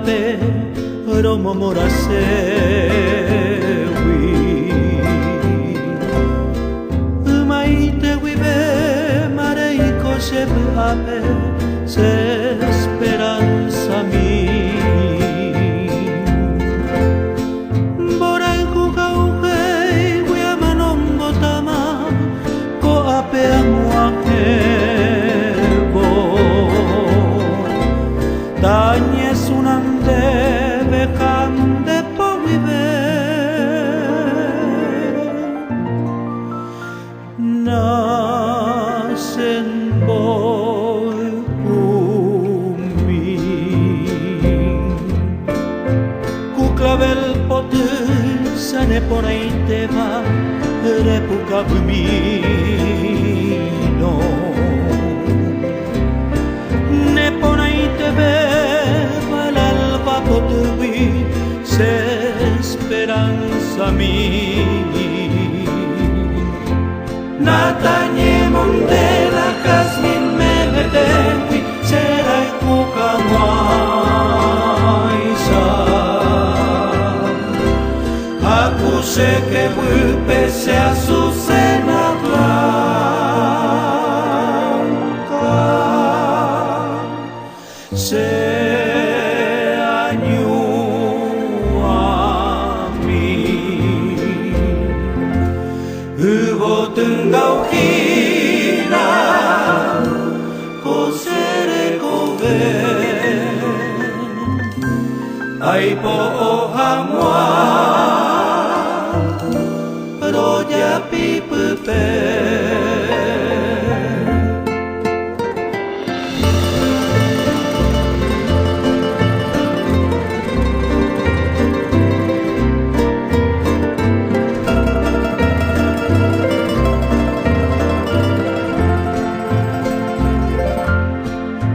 pe romo morasewi mai te vive marei cose ape se speranza mi borai kukau hei wiama nombo tama ko ape amuake Tanye sunande bekande po viver Nacen boy umi Ku clavel potu sane ponai teva repuka bumino Ne ponai teve val'alba potuvi se speranza mi Natanye mondela kasmin me vetevi serai kukamuaisa Aku se que vuelve se azucena blanca Se Tengau hina ko sere kove ai po hamwa roja pipepe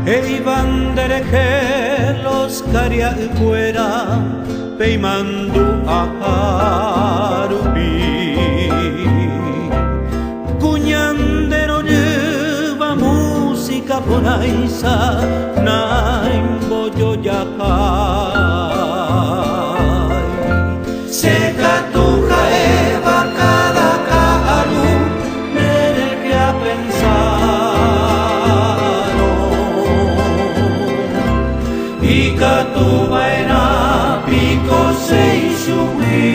Ei bandere que los caria fuera peimando a harubi Cuñandero lleva música por aisa na imboyo yakai Seca tu jaeva cada caru nere que a pensar Ika tu vaina pico sei shui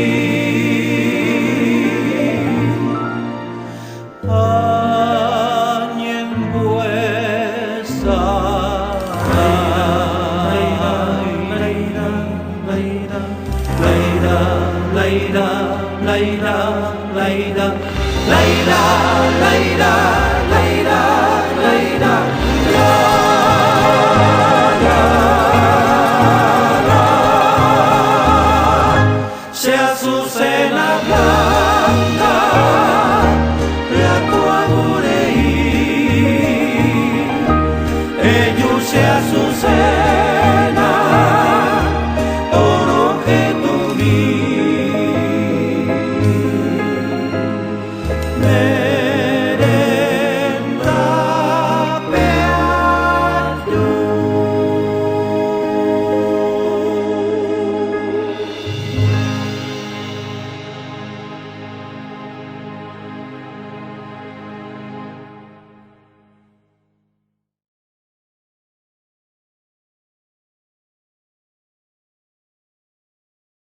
Anien buesa Leira, leira, leira, leira, leira, leira, leira, leira, leira, leira, leira, Se azucena blanca